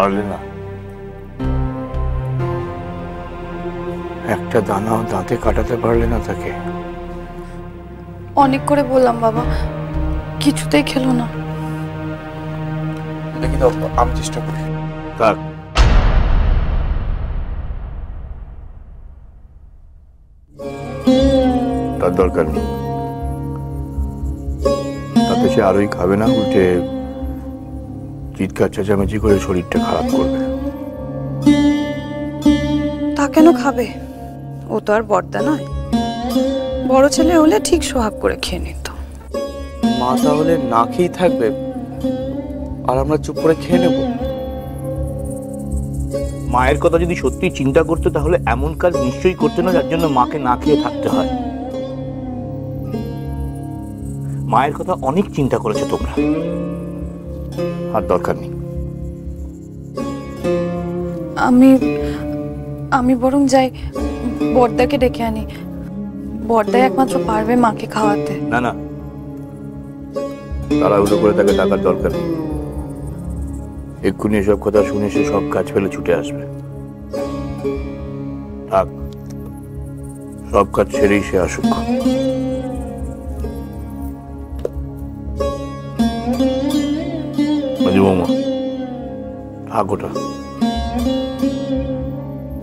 পারলে না? একটা দানাও দাঁতে কাটাতে পারলে না তাকে? অনেক করে বললাম বাবা, কিছুতেই খেলো না। দেখি তো, আমি চেষ্টা করি। থাক, তার দরকার নেই। তাতে সে আরোই খাবে না, উল্টে চিৎকার চেঁচামেচি করে শরীরটা খারাপ করবে। তা কেন খাবে? ও তো আর বড়দা নয়। বড় ছেলে হলে ঠিক সোহাগ করে খেয়ে নিত। মা তাহলে না খেয়েই থাকবে আর আমরা চুপ করে খেয়ে নেব? মায়ের কথা যদি সত্যি চিন্তা করতে তাহলে এমন কাজ নিশ্চয়ই করতে না যার জন্য মাকে না খেয়ে থাকতে হয়। মায়ের কথা অনেক চিন্তা করেছো তোমরা, আর দরকার নেই। আমি বরং যাই, বড়দাকে ডেকে আনি। বড়দাই একমাত্র পারবে মাকে খাওয়াতে। না না, তাড়াহুড়ো করে তাকে ডাকার দরকার নেই। এক্ষুনি এসব কথা শুনে সে সব কাজ ফেলে ছুটে আসবে। থাক, সব কাজ ছেড়েই সে আসুক। বৌমা, থাক, ওটা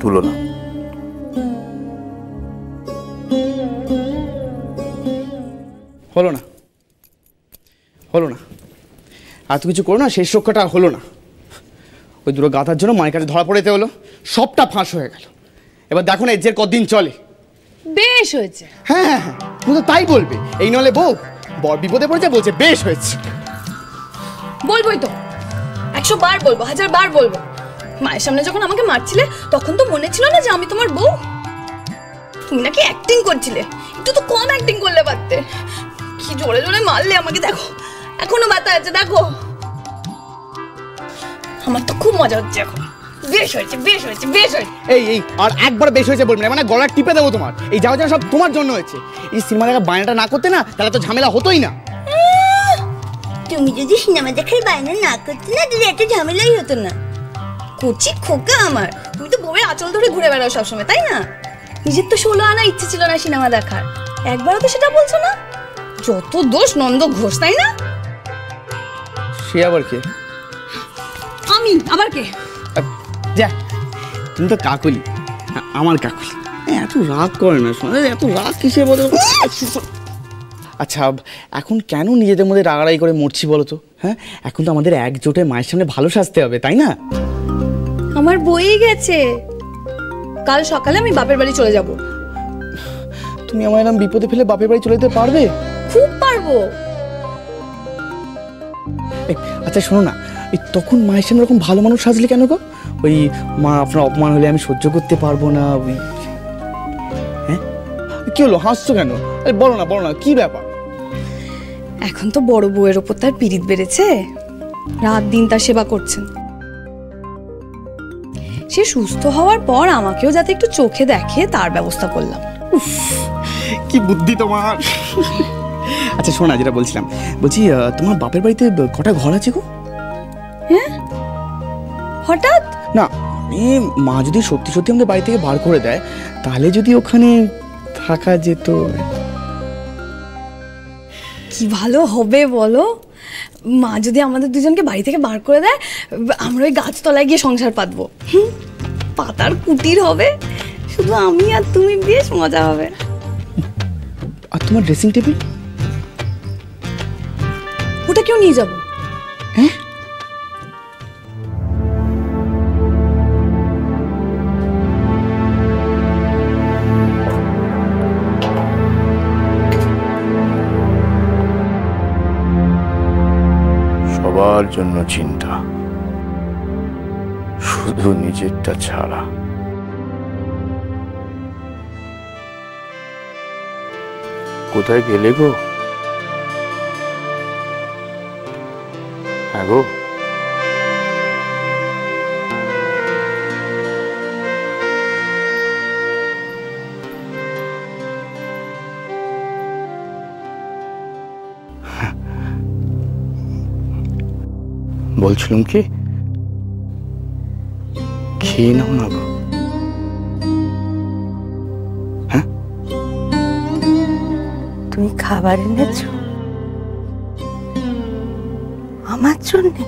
তুলো না। হলো না, হলো না, এত কিছু করো না, শেষ রক্ষাটা হলো না। ওই দুটো গাথার জন্য মায়ের কাছে ধরা পড়েতে হলো, সবটা ফাঁস হয়ে গেল। এবার দেখো না এর কদিন চলে। বেশ হয়েছে। হ্যাঁ হ্যাঁ হ্যাঁ, তুমি তো তাই বলবে। এই নলে বউ বড় বিপদে পড়েছে, বলছে বেশ হয়েছে। বলবোই তো, 100 বার বলবো, 1000 বার বলবো। মায়ের সামনে যখন আমাকে মারছিলে তখন তো মনে ছিল না যে আমি তোমার বউ? তুমি নাকি অ্যাক্টিং করছিলে, একটু তো কম অ্যাক্টিং করলে পারতে। কি জোরে জোরে মারলে আমাকে, দেখো এখনো ব্যথা আছে, দেখো। আমার তো খুব মজা হচ্ছে এখন। বেশ হয়েছে, বেশ হয়েছে, বেশ হয়েছে। এই এই আর একবার বেশ হয়েছে বলবে না, মানে গলা টিপে দেবো তোমার। এই যাওয়া যাওয়া সব তোমার জন্য হয়েছে। এই সিনেমা দেখা বায়নাটা না করতে না, তাহলে তো ঝামেলা হতোই না। তুমি যদি সিনেমা দেখার বায়না না করতে না, তাহলে এত ঝামেলাই হতো না। কচি খোকা আমার, তুমি তো বউয়ের আঁচল ধরে ঘুরে বেড়াও সবসময়, তাই না? নিজের তো 16 আনা ইচ্ছে ছিল না সিনেমা দেখার, একবারও তো সেটা বলছো না। যত দোষ নন্দ ঘোষ, তাই না? সে আবার কে? আমি আবার কে? যা, তুমি তো কাকুলি, আমার কাকুলি। এত রাগ করে না, শোনা এত রাগ কিসে বলো? আচ্ছা, এখন কেন নিজেদের মধ্যে রাগারাগি করে মরছি বলো তো? হ্যাঁ, এখন তো আমাদের একজোটে মায়ের সামনে ভালো সাজতে হবে, তাই না? আমার বই গেছে, কাল সকালে আমি বাপের বাড়ি চলে যাব। তুমি আমার এরকম বিপদে ফেলে বাপের বাড়ি চলে যেতে পারবে? খুব পারবো। আচ্ছা শোনো না, এই তখন মায়ের সামনে এরকম ভালো মানুষ সাজলে কেন গো? ওই মা আপনার অপমান হলে আমি সহ্য করতে পারবো না, ওই হ্যাঁ কি হলো, হাসছো কেন? বলো না বলো না, কি ব্যাপার? এখন তো বড় বউয়ের ওপর তার পিরিত বেড়েছে, রাত দিন তার সেবা করছেন। সে সুস্থ হওয়ার পর আমাকেও যাতে একটু চোখে দেখে তার ব্যবস্থা করলাম। কি বুদ্ধি তোমার! আচ্ছা শোনা, যেটা বলছিলাম, বলছি তোমার বাপের বাড়িতে কটা ঘর আছে গো? হ্যাঁ, হঠাৎ না, মা যদি সত্যি সত্যি আমাদের বাড়ি থেকে বার করে দেয়, তাহলে যদি ওখানে থাকা যেত। কি ভালো হবে বলো, মা যদি আমাদের দুজনকে বাড়ি থেকে বার করে দেয়, আমরা ওই গাছতলায় গিয়ে সংসার পাতবো। পাতার কুটির হবে, শুধু আমি আর তুমি, বেশ মজা হবে। আর তোমার ড্রেসিং টেবিল? ওটা কেউ নিয়ে যাবো? হ্যাঁ, সবার জন্য চিন্তা, শুধু নিজেরটা ছাড়া। কোথায় গেলে গো? হ্যাঁ গো, বলছিলাম কি, খেয়ে নাও না গো। হ্যাঁ, তুমি খাবার এনেছো আমার জন্যে?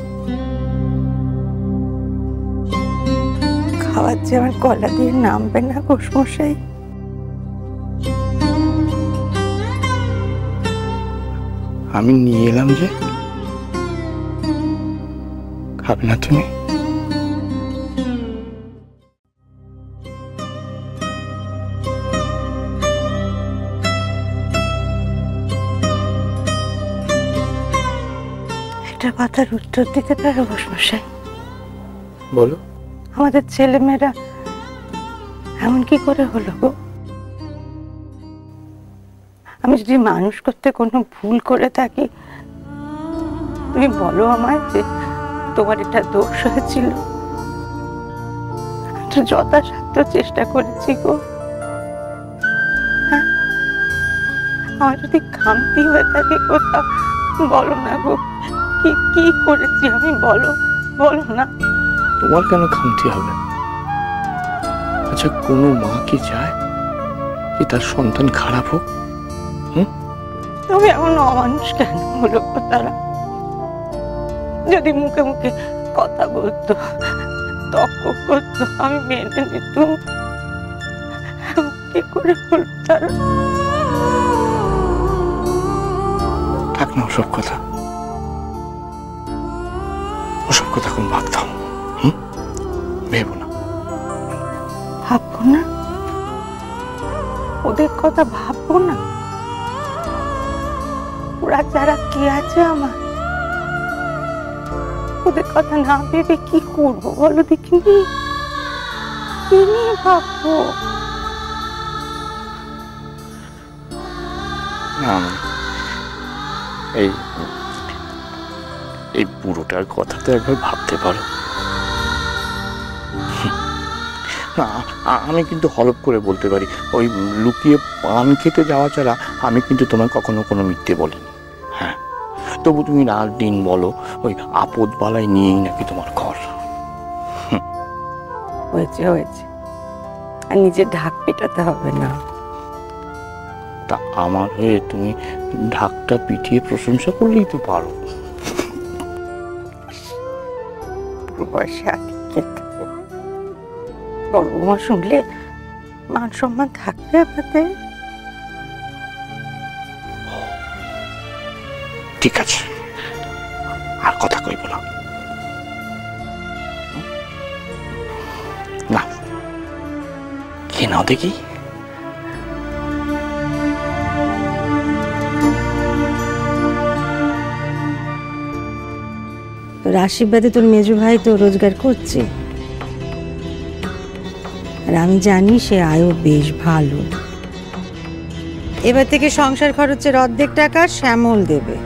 খাবার যে আমার গলা দিয়ে নামবে না ঘোষমশাই। আমি নিয়ে এলাম যে, খাবে না তুমি? একটা কথার উত্তর দিতে পারো ঘোষমশাই? বলো। আমাদের ছেলেমেয়েরা এমন কি করে হলো গো? আমি যদি মানুষ করতে কোনো ভুল করে থাকি, তুমি বলো আমায় যে তোমার এটা দোষ হয়েছিল। আমি তো যথাসাধ্য চেষ্টা করেছি গো। হ্যাঁ, আমার যদি খামতি হয়ে থাকে কোথাও, বলো না গো। কি কি করেছি আমি, বলো বলো না। তোমার কেন খামতি হবে? আচ্ছা, কোনো মা কি চায় যে তার সন্তান খারাপ হোক? তবে এমন অমানুষ কেন হলো তারা? যদি মুখে মুখে কথা বলতো, তর্ক করতো, আমি মেনে নিতাম। কি করে হলো তারা? থাক না ওসব কথা, ওসব কথা কোন বাদ দাও। ভেবো না। ভাববো না? ওদের কথা ভাববো না? ওরা যারা কি আছে আমার, ওদের কথা না ভেবে কি করবো বলো দেখিনি? কি নিয়ে ভাববো? না, এই এই পুরোটার কথা তো একবার ভাবতে পারো। না, আমি কিন্তু হলপ করে বলতে পারি, ওই লুকিয়ে পান খেতে যাওয়া ছাড়া আমি কিন্তু তোমায় কখনো কোনো মিথ্যে বলিনি। হ্যাঁ, তবু তুমি রাত দিন বলো ওই আপদ বালাই নিয়েই নাকি তোমার ঘর। হয়েছে হয়েছে, আর নিজে ঢাক পেটাতে হবে না। তা আমার হয়ে তুমি ঢাকটা পিটিয়ে প্রশংসা করলেই তো পারো। পুরো বয়সে আগে বড় বৌমা শুনলে মান সম্মান থাকবে আপনাদের? ঠিক আছে, আর কথা কইব না। না, খেয়ে নাও দেখি। তোর আশীর্বাদে তোর মেজো ভাই তো রোজগার করছে, আর আমি জানি সে আয়ও বেশ ভালো। এবার থেকে সংসার খরচের অর্ধেক টাকা শ্যামল দেবে।